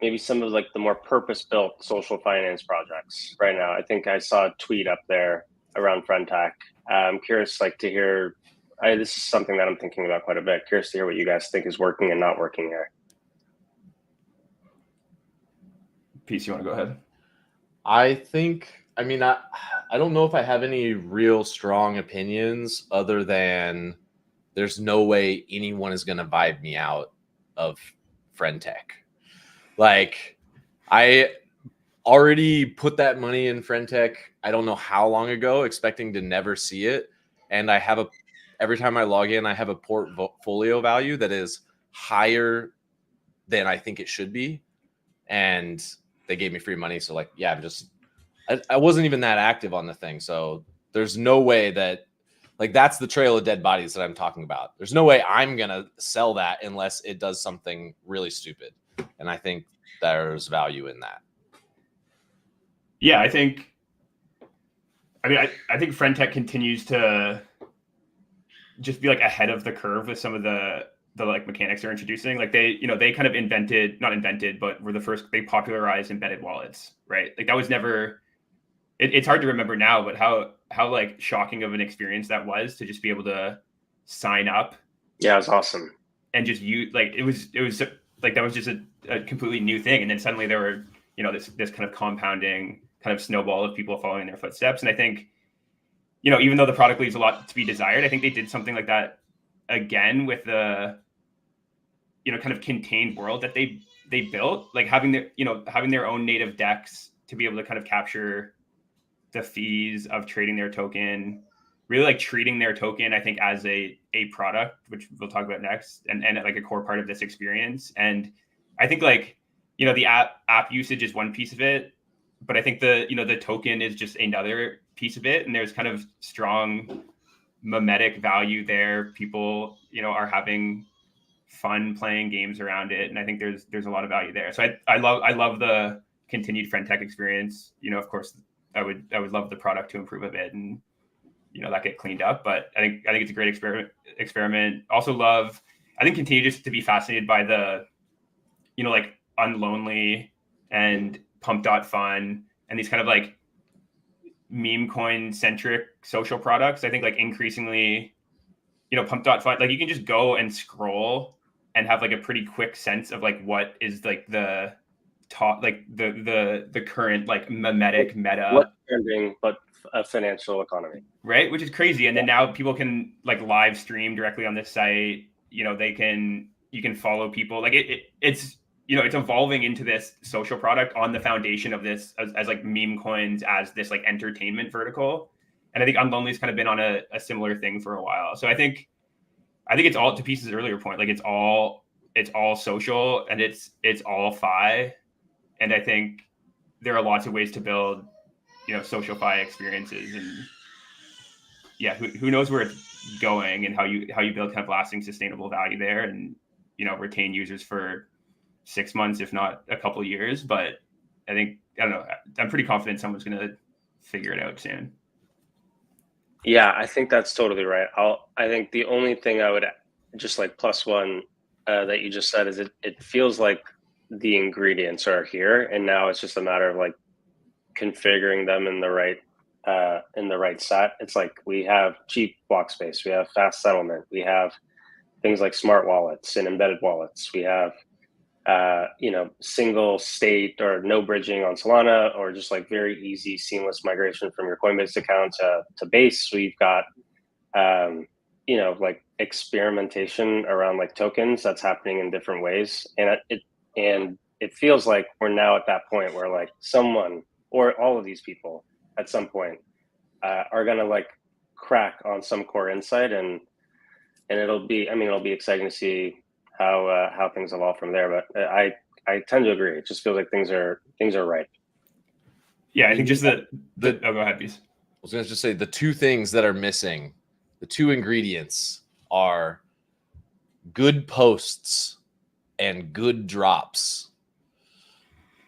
maybe some of like the more purpose-built social finance projects right now. I think I saw a tweet up there around FriendTech. I'm curious to hear, this is something that I'm thinking about quite a bit. Curious to hear what you guys think is working and not working here. Peace, you want to go ahead? I don't know if I have any real strong opinions other than there's no way anyone is going to vibe me out of FriendTech. Like, I already put that money in FriendTech, I don't know how long ago, expecting to never see it. And every time I log in, I have a portfolio value that is higher than I think it should be. And they gave me free money. So like, yeah, I wasn't even that active on the thing. So there's no way that, like, that's the trail of dead bodies that I'm talking about. There's no way I'm going to sell that unless it does something really stupid. And I think there's value in that. Yeah, I think FriendTech continues to just be like ahead of the curve with some of the like mechanics they're introducing. Like they kind of not invented, but were the first, they popularized embedded wallets, right? Like that was never, it's hard to remember now, but how like shocking of an experience that was to just be able to sign up. Yeah, it was awesome. And just it was like, that was just a completely new thing. And then suddenly there were, this kind of compounding kind of snowball of people following their footsteps. And I think, even though the product leaves a lot to be desired, I think they did something like that again with the, kind of contained world that they built, like having their own native decks to be able to kind of capture the fees of trading their token, really like treating their token, I think, as a product, which we'll talk about next, and like a core part of this experience. And I think like, you know, the app usage is one piece of it, but I think the token is just another piece of it. And there's kind of strong mimetic value there. People, you know, are having fun playing games around it. And I think there's a lot of value there. So I love the continued friend tech experience. You know, of course, I would love the product to improve a bit and, you know, that get cleaned up. But I think it's a great experiment. Also I think continue just to be fascinated by the, you know, like Unlonely and Pump.fun and these kind of like meme coin centric social products. I think like increasingly, you know, Pump.fun, like you can just go and scroll and have like a pretty quick sense of like what is like the top, like the current like mimetic meta. What's trending, but a financial economy. Right. Which is crazy. And then now people can like live stream directly on this site. You know, you can follow people. Like it's, you know, it's evolving into this social product on the foundation of this as like meme coins, as this like entertainment vertical. And I think Unlonely's kind of been on a similar thing for a while. So I think it's all, to Peace's earlier point, like it's all social and it's all fi. And I think there are lots of ways to build, you know, social fi experiences. And yeah, who knows where it's going and how you build kind of lasting sustainable value there and, you know, retain users for 6 months, if not a couple of years. But I don't know, I'm pretty confident someone's going to figure it out soon. Yeah, I think that's totally right. I think the only thing I would just like plus one that you just said is it feels like the ingredients are here, and now it's just a matter of like configuring them in the right set. It's like we have cheap block space, we have fast settlement, we have things like smart wallets and embedded wallets, we have you know, single state or no bridging on Solana, or just like very easy seamless migration from your Coinbase account to Base. We've got you know, like experimentation around like tokens that's happening in different ways, and it feels like we're now at that point where like someone or all of these people at some point are gonna like crack on some core insight, and it'll be exciting to see how things evolve from there. But I tend to agree. It just feels like things are right. Yeah, I think just oh, go ahead, Peace. I was going to just say the two things that are missing, the two ingredients are good posts and good drops.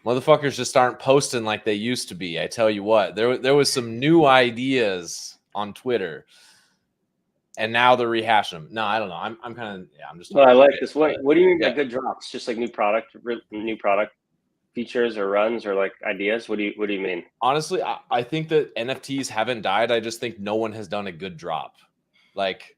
Motherfuckers just aren't posting like they used to be. I tell you what, there was some new ideas on Twitter, and now they're rehashing them. No, I don't know. I'm kind of, I'm just. Well, I like this. What do you mean by good drops? Just like new product features or runs or like ideas? What do you mean? Honestly, I think that NFTs haven't died. I just think no one has done a good drop. Like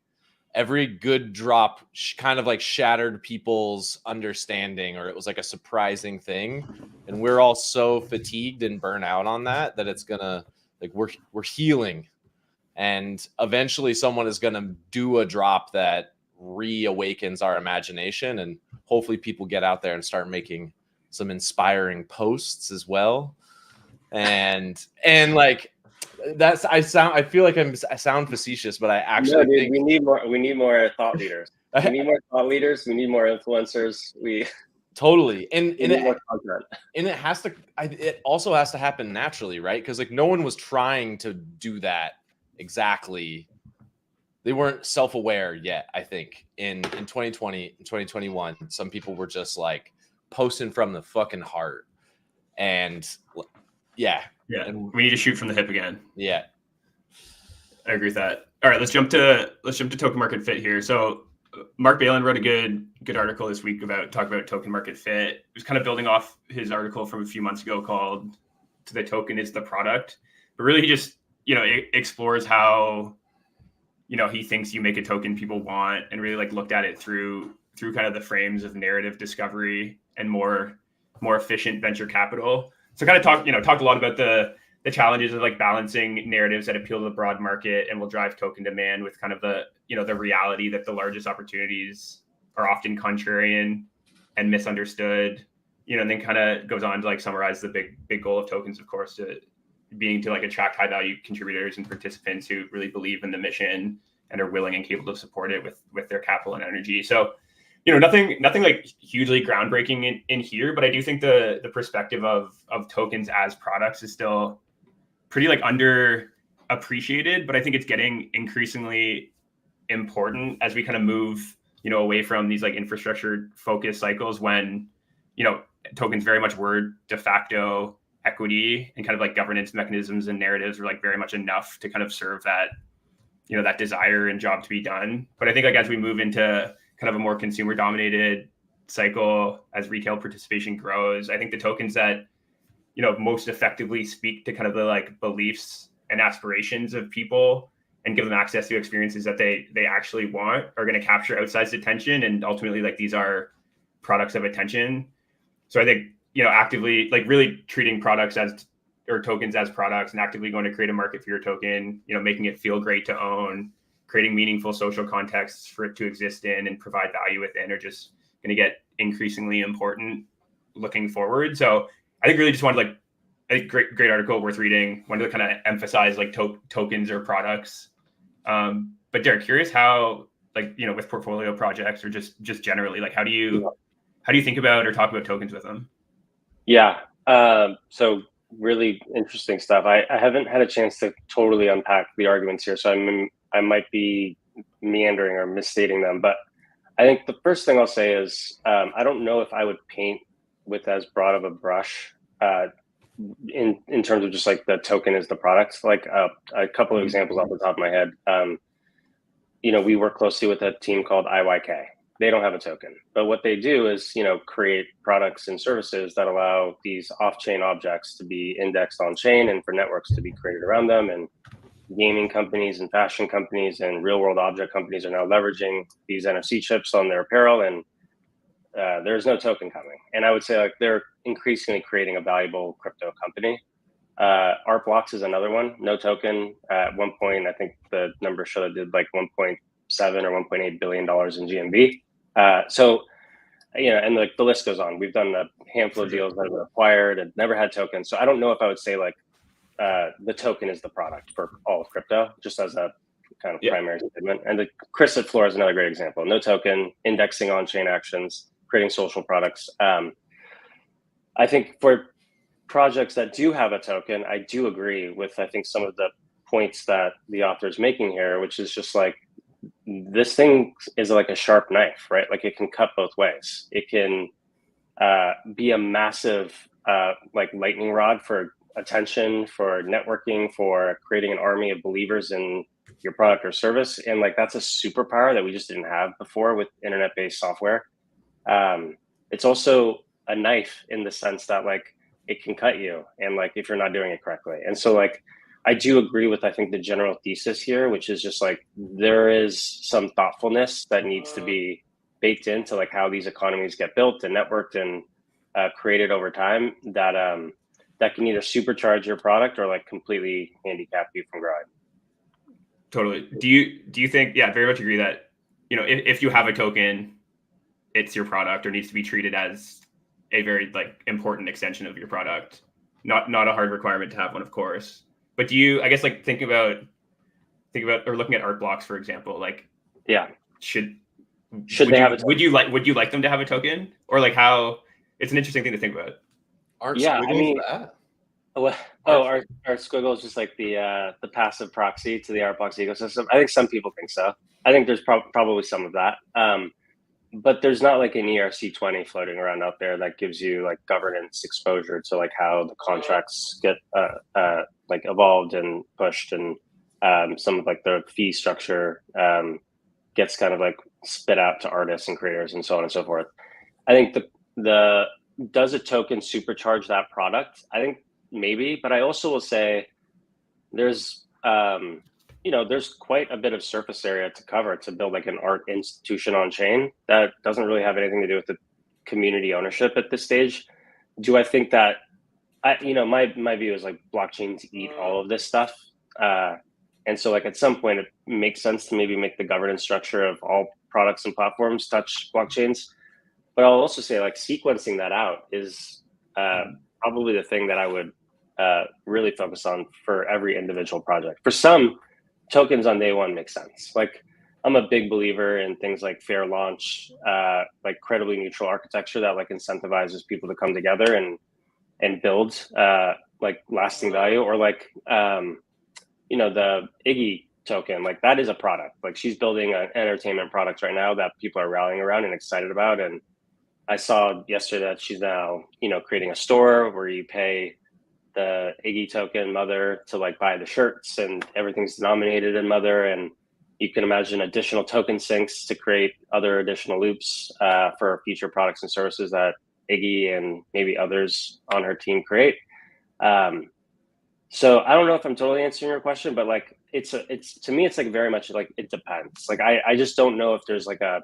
every good drop kind of like shattered people's understanding, or it was like a surprising thing. And we're all so fatigued and burnt out on that it's gonna, like, we're healing. And eventually someone is gonna do a drop that reawakens our imagination, and hopefully people get out there and start making some inspiring posts as well. And like that's, I feel like I sound facetious, but I actually think we need more thought leaders. We need more thought leaders. We need more influencers. Totally. And it has to, it also has to happen naturally, right? Because like no one was trying to do that exactly. They weren't self-aware yet, I think. In 2020, in 2021, some people were just like posting from the fucking heart. And yeah. And we need to shoot from the hip again. Yeah. I agree with that. All right, let's jump to token market fit here. So Mark Balin wrote a good article this week talk about token market fit. It was kind of building off his article from a few months ago called "To the Token is the Product." But really, he just, you know, explores how, you know, he thinks you make a token people want, and really like looked at it through kind of the frames of narrative discovery and more efficient venture capital. So kind of talked a lot about the challenges of like balancing narratives that appeal to the broad market and will drive token demand with kind of the, you know, the reality that the largest opportunities are often contrarian and misunderstood, you know, and then kind of goes on to like summarize the big goal of tokens, of course, to being to like attract high value contributors and participants who really believe in the mission and are willing and capable to support it with their capital and energy. So, nothing like hugely groundbreaking in here, but I do think the perspective of tokens as products is still pretty like underappreciated, but I think it's getting increasingly important as we kind of move, away from these like infrastructure focused cycles when, tokens very much were de facto equity and kind of like governance mechanisms and narratives were like very much enough to kind of serve that, that desire and job to be done. But I think like as we move into kind of a more consumer dominated cycle, as retail participation grows, I think the tokens that, most effectively speak to kind of the like beliefs and aspirations of people and give them access to experiences that they actually want are going to capture outsized attention. And ultimately, like these are products of attention. So I think, actively like really treating products or tokens as products and actively going to create a market for your token, making it feel great to own, creating meaningful social contexts for it to exist in and provide value within are just going to get increasingly important looking forward. So I think really just wanted a great article worth reading. Wanted to kind of emphasize like tokens or products. But Derek, curious how with portfolio projects or just generally, like how do you think about or talk about tokens with them? Yeah. So really interesting stuff. I haven't had a chance to totally unpack the arguments here, so I might be meandering or misstating them. But I think the first thing I'll say is I don't know if I would paint with as broad of a brush in terms of just like the token is the product. Like a couple of examples off the top of my head. We work closely with a team called IYK. They don't have a token, but what they do is, create products and services that allow these off-chain objects to be indexed on chain and for networks to be created around them. And gaming companies and fashion companies and real world object companies are now leveraging these NFC chips on their apparel, and there's no token coming. And I would say like they're increasingly creating a valuable crypto company. Art Blocks is another one, no token. At one point, I think the number showed it did like 1.7 or 1.8 billion dollars in GMV. And like the list goes on. We've done a handful of deals that have been acquired and never had tokens. So I don't know if I would say like the token is the product for all of crypto, just as a kind of primary statement. And the Chris at Floor is another great example. No token, indexing on-chain actions, creating social products. I think for projects that do have a token, I do agree with, I think, some of the points that the author is making here, which is just like, this thing is like a sharp knife, right? Like it can cut both ways. It can be a massive like lightning rod for attention, for networking, for creating an army of believers in your product or service. And like that's a superpower that we just didn't have before with internet-based software. It's also a knife in the sense that like it can cut you, and like if you're not doing it correctly. And so like I do agree with, I think, the general thesis here, which is just like there is some thoughtfulness that needs to be baked into like how these economies get built and networked and created over time that that can either supercharge your product or like completely handicap you from growing. Totally. Do you think? Yeah, very much agree that if you have a token, it's your product or needs to be treated as a very like important extension of your product. Not a hard requirement to have one, of course. But do you, I guess, like think about or looking at Art Blocks, for example, like, should they have a token? Would you like them to have a token, or like how? It's an interesting thing to think about. Art Squiggle Art Squiggle is just like the passive proxy to the Art Blocks ecosystem. I think some people think so. I think there's probably some of that. But there's not like an ERC20 floating around out there that gives you like governance exposure to like how the contracts get like evolved and pushed, and some of like the fee structure gets kind of like spit out to artists and creators and so on and so forth. I think the does a token supercharge that product? I think maybe, but I also will say there's there's quite a bit of surface area to cover to build like an art institution on chain that doesn't really have anything to do with the community ownership at this stage. Do I think that my view is like blockchains eat all of this stuff. And so like at some point it makes sense to maybe make the governance structure of all products and platforms touch blockchains. But I'll also say like sequencing that out is probably the thing that I would really focus on for every individual project. For some, tokens on day one make sense. Like I'm a big believer in things like fair launch, like credibly neutral architecture that like incentivizes people to come together and build like lasting value, or like you know, the Iggy token, like that is a product. Like she's building an entertainment product right now that people are rallying around and excited about. And I saw yesterday that she's now, you know, creating a store where you pay the Iggy token Mother to like buy the shirts, and everything's denominated in Mother. And you can imagine additional token syncs to create other additional loops for future products and services that Iggy and maybe others on her team create. So I don't know if I'm totally answering your question, but like it's to me, it's like very much like it depends. Like I just don't know if there's like a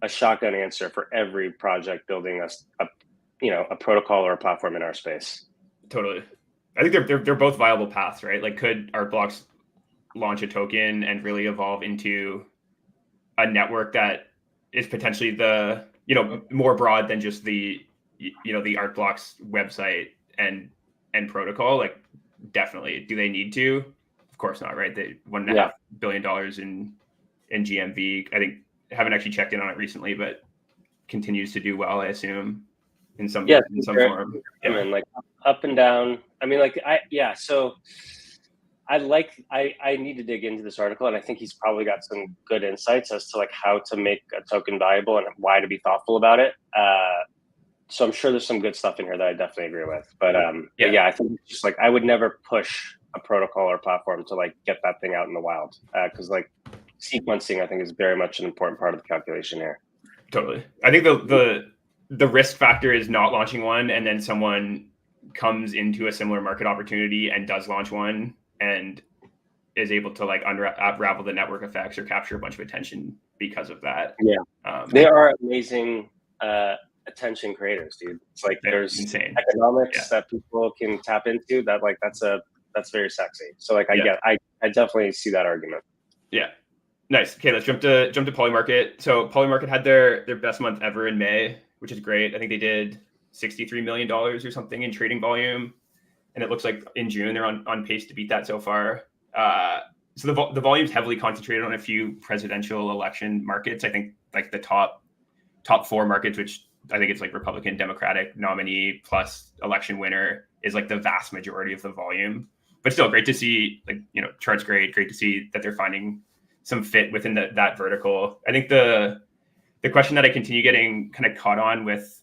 shotgun answer for every project building a you know, a protocol or a platform in our space. Totally. I think they're both viable paths, right? Like could Art Blocks launch a token and really evolve into a network that is potentially the, you know, more broad than just the, you know, the Art Blocks website and protocol? Like definitely. Do they need to? Of course not, right? They $1.5 billion in GMV. I think I haven't actually checked in on it recently, but continues to do well, I assume, in some form. I mean, like up and down. I mean, like so I need to dig into this article, and I think he's probably got some good insights as to like how to make a token valuable and why to be thoughtful about it. So I'm sure there's some good stuff in here that I definitely agree with. But yeah, I think it's just like I would never push a protocol or platform to like get that thing out in the wild, because like sequencing, I think, is very much an important part of the calculation here. Totally. I think the risk factor is not launching one, and then someone comes into a similar market opportunity and does launch one and is able to like unravel the network effects or capture a bunch of attention because of that. Yeah, they are amazing attention creators, dude. It's like there's insane economics that people can tap into. That like that's very sexy. So like I definitely see that argument. Yeah. Nice. Okay, let's jump to Polymarket. So Polymarket had their best month ever in May, which is great. I think they did $63 million or something in trading volume, and it looks like in June they're on pace to beat that so far. So the volume's heavily concentrated on a few presidential election markets. I think like the top 4 markets, which I think it's like Republican, Democratic nominee plus election winner, is like the vast majority of the volume. But still, great to see, like, you know, chart's great to see that they're finding some fit within that vertical. I think the question that I continue getting kind of caught on with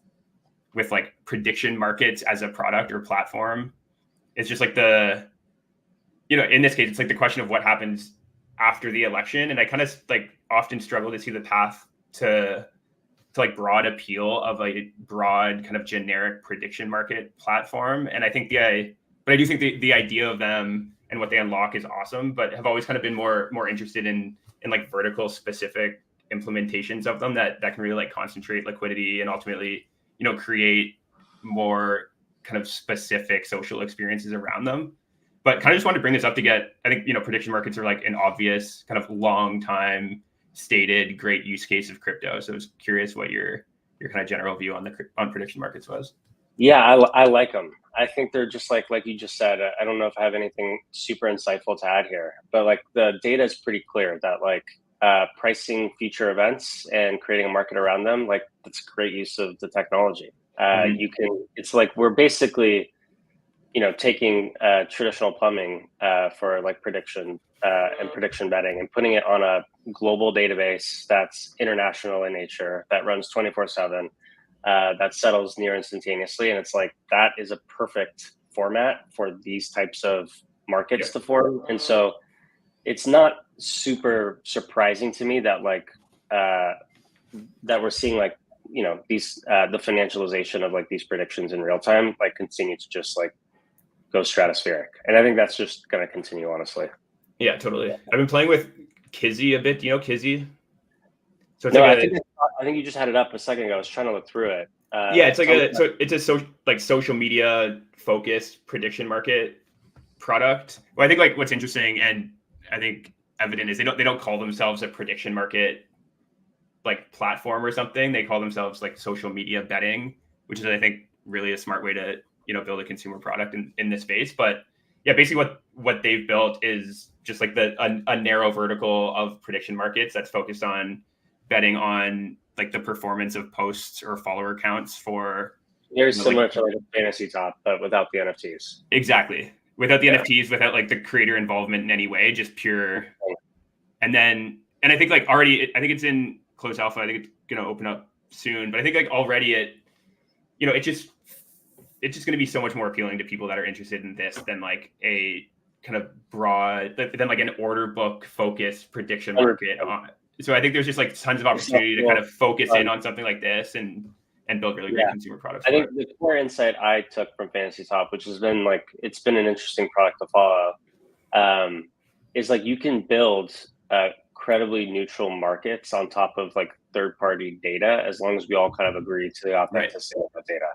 like prediction markets as a product or platform is just like you know, in this case, it's like the question of what happens after the election. And I kind of like often struggle to see the path to like broad appeal of a broad kind of generic prediction market platform. And I think but I do think the idea of them and what they unlock is awesome, but have always kind of been more interested in like vertical specific implementations of them that can really like concentrate liquidity and ultimately, you know, create more kind of specific social experiences around them. But kind of just wanted to bring this up to get, I think, you know, prediction markets are like an obvious kind of long time stated great use case of crypto. So I was curious what your kind of general view on prediction markets was. Yeah, I like them. I think they're just like you just said. I don't know if I have anything super insightful to add here, but like the data is pretty clear that like pricing future events and creating a market around them, like that's great use of the technology. It's like we're basically, you know, taking traditional plumbing for like prediction and prediction betting and putting it on a global database that's international in nature, that runs 24/7. That settles near instantaneously. And it's like, that is a perfect format for these types of markets to form. And so it's not super surprising to me that like, that we're seeing like, you know, these, the financialization of like these predictions in real time, like continue to just like go stratospheric. And I think that's just going to continue, honestly. Yeah, totally. I've been playing with Kizzy a bit. Do you know Kizzy? So it's I think you just had it up a second ago. I was trying to look through it. Yeah, it's like social media focused prediction market product. Well, I think like what's interesting and I think evident is they don't call themselves a prediction market like platform or something. They call themselves like social media betting, which is I think really a smart way build a consumer product in this space. But yeah, basically what they've built is just like a narrow vertical of prediction markets that's focused on betting on like the performance of posts or follower counts for very similar to like a fantasy top, but without the NFTs. Exactly. Without the NFTs, without like the creator involvement in any way, just pure. And I think like already, I think it's in closed alpha. I think it's going to open up soon, but I think like already it's just going to be so much more appealing to people that are interested in this than like a kind of broad, than like an order book focused prediction market. So I think there's just like tons of opportunity to kind of focus in on something like this and build really great consumer products. I think the core insight I took from Fantasy Top, which has been like, it's been an interesting product to follow, is like you can build credibly neutral markets on top of like third-party data, as long as we all kind of agree to the authenticity of the data.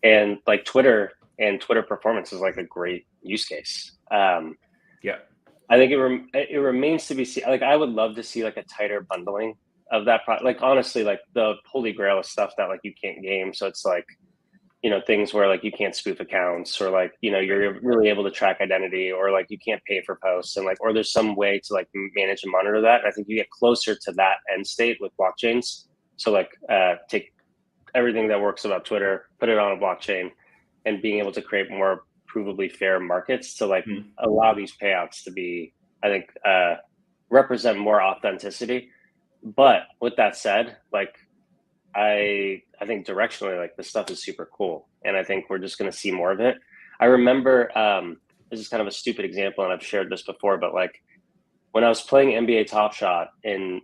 And like Twitter and Twitter performance is like a great use case. I think it remains to be seen. Like I would love to see like a tighter bundling of that product. Like honestly, like the holy grail is stuff that like you can't game. So it's like, things where like you can't spoof accounts, or like, you're really able to track identity, or like you can't pay for posts, and like, or there's some way to like manage and monitor that. And I think you get closer to that end state with blockchains. So like take everything that works about Twitter, put it on a blockchain, and being able to create more provably fair markets to like allow these payouts to be, I think, represent more authenticity. But with that said, like I think directionally, like this stuff is super cool, and I think we're just going to see more of it. I remember this is kind of a stupid example, and I've shared this before, but like when I was playing NBA Top Shot in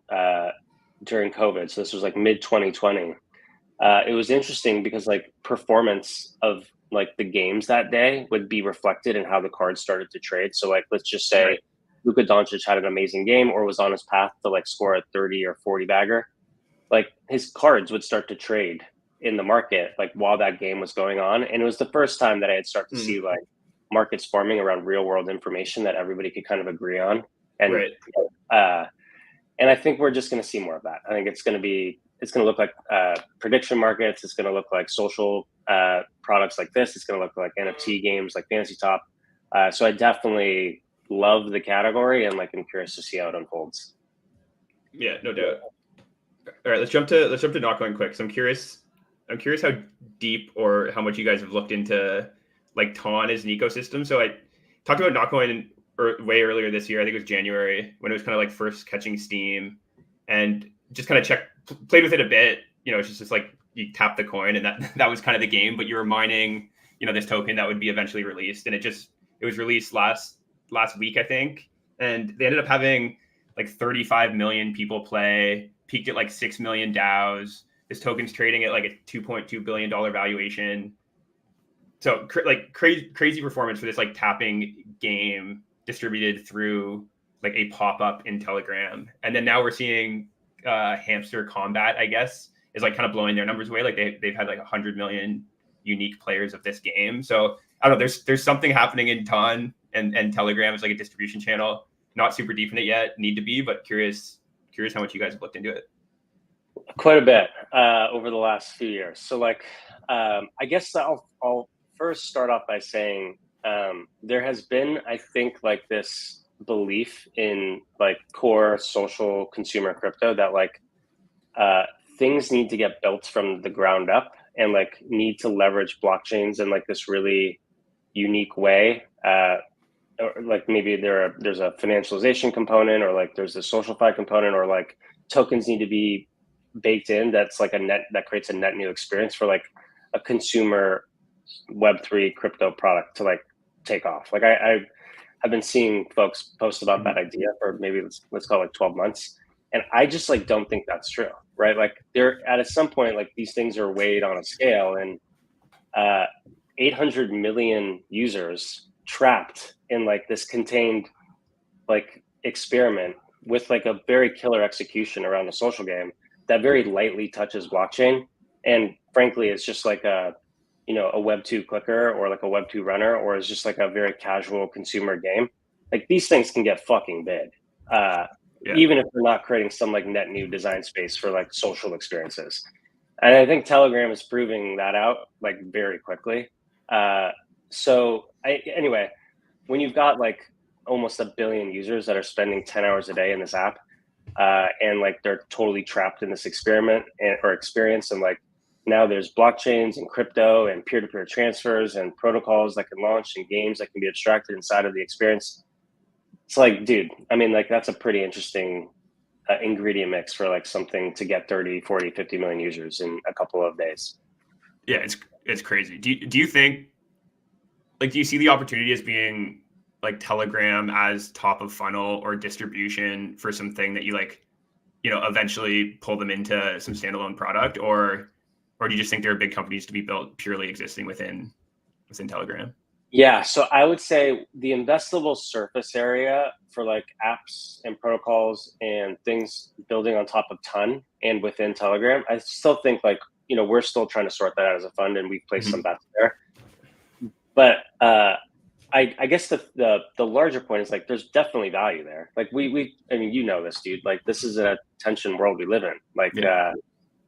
during COVID, so this was like mid 2020. It was interesting because like performance of like the games that day would be reflected in how the cards started to trade. So like let's just say Luka Doncic had an amazing game or was on his path to like score a 30 or 40 bagger. Like his cards would start to trade in the market like while that game was going on. And it was the first time that I had started to see like markets forming around real world information that everybody could kind of agree on. And and I think we're just going to see more of that. I think it's going to look like prediction markets. It's going to look like social products like this. It's going to look like NFT games like Fantasy Top. So I definitely love the category, and like I'm curious to see how it unfolds. Yeah, no doubt. All right, let's jump to Knockoin quick. So I'm curious how deep or how much you guys have looked into like Ton as an ecosystem. So I talked about Knockoin way earlier this year. I think it was January, when it was kind of like first catching steam, and just kind of played with it a bit. It's just like you tap the coin, and that was kind of the game. But you were mining, this token that would be eventually released, and it was released last week, I think, and they ended up having like 35 million people play. Peaked at like 6 million DAOs. This token's trading at like a $2.2 billion valuation. So like crazy performance for this like tapping game distributed through like a pop-up in Telegram. And then now we're seeing Hamster Combat, I guess, is like kind of blowing their numbers away. Like they've had like 100 million unique players of this game. So I don't know, there's something happening in Ton, and Telegram is like a distribution channel. Not super deep in it yet, need to be, but curious how much you guys have looked into it. Quite a bit over the last few years. So like, I guess I'll first start off by saying there has been, I think, like this belief in like core social consumer crypto that like things need to get built from the ground up and like need to leverage blockchains in like this really unique way. Or like maybe there's a financialization component, or like there's a SocialFi component, or like tokens need to be baked in. That's like that creates a net new experience for like a consumer Web3 crypto product to like take off. Like I've been seeing folks post about that idea for maybe let's call it like 12 months. And I just like don't think that's true, right? Like they're at some point, like these things are weighed on a scale, and 800 million users trapped in like this contained like experiment with like a very killer execution around a social game that very lightly touches blockchain, and frankly it's just like a Web2 clicker or like a Web2 runner, or is just like a very casual consumer game. Like these things can get fucking big, even if they're not creating some like net new design space for like social experiences. And I think Telegram is proving that out like very quickly. Anyway, when you've got like almost 1 billion users that are spending 10 hours a day in this app, and like they're totally trapped in this experiment or experience, and like now there's blockchains and crypto and peer-to-peer transfers and protocols that can launch and games that can be abstracted inside of the experience. It's like, dude, I mean, like that's a pretty interesting ingredient mix for like something to get 30, 40, 50 million users in a couple of days. Yeah, it's crazy. Do you think, like, do you see the opportunity as being like Telegram as top of funnel or distribution for something that you like, you know, eventually pull them into some standalone product, or do you just think there are big companies to be built purely existing within Telegram? Yeah, so I would say the investable surface area for like apps and protocols and things building on top of Ton and within Telegram, I still think like, you know, we're still trying to sort that out as a fund, and we've placed some bets there. But I guess the larger point is like there's definitely value there. Like I mean, you know this, dude. Like this is an attention world we live in. Like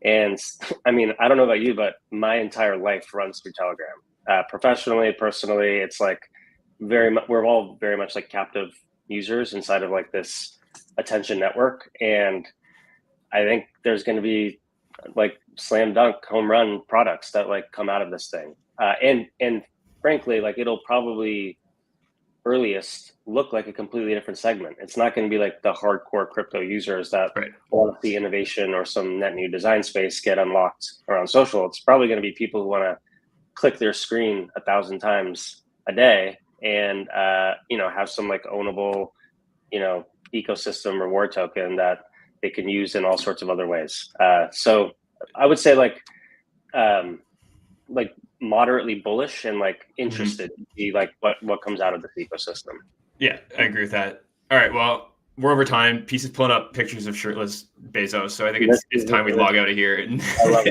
and I mean, I don't know about you, but my entire life runs through Telegram. Professionally, personally, it's like we're all very much like captive users inside of like this attention network. And I think there's going to be like slam dunk home run products that like come out of this thing. And frankly, like it'll probably earliest look like a completely different segment. It's not going to be like the hardcore crypto users that want to see innovation or some net new design space get unlocked around social. It's probably going to be people who want to click their screen 1,000 times a day and you know, have some like ownable, you know, ecosystem reward token that they can use in all sorts of other ways. So I would say like moderately bullish and like interested to see like what comes out of this ecosystem. Yeah, I agree with that. All right, well, we're over time. Peace is pulling up pictures of shirtless Bezos, so I think it's time we log out of here and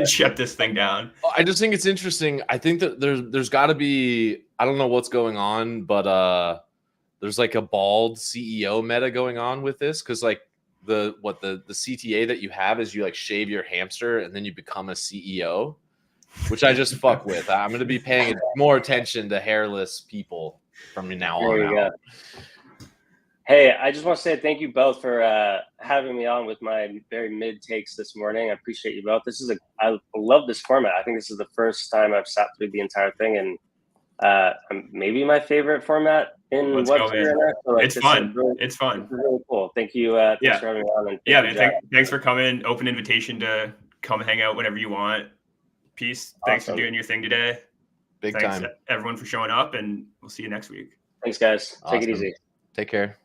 shut this thing down. I just think it's interesting. I think that there's got to be, I don't know what's going on, but there's like a bald CEO meta going on with this, because like the CTA that you have is you like shave your hamster and then you become a CEO, which I just fuck with. I'm going to be paying more attention to hairless people from now on out. Hey, I just want to say thank you both for having me on with my very mid takes this morning. I appreciate you both. I love this format. I think this is the first time I've sat through the entire thing, and maybe my favorite format in Web3. So it's fun. It's fun. It's really cool. Thank you. Thanks for having me on. And thanks for coming. Open invitation to come hang out whenever you want. Peace. Thanks for doing your thing today. Thanks time, everyone, for showing up, and we'll see you next week. Thanks, guys. Take it easy. Take care.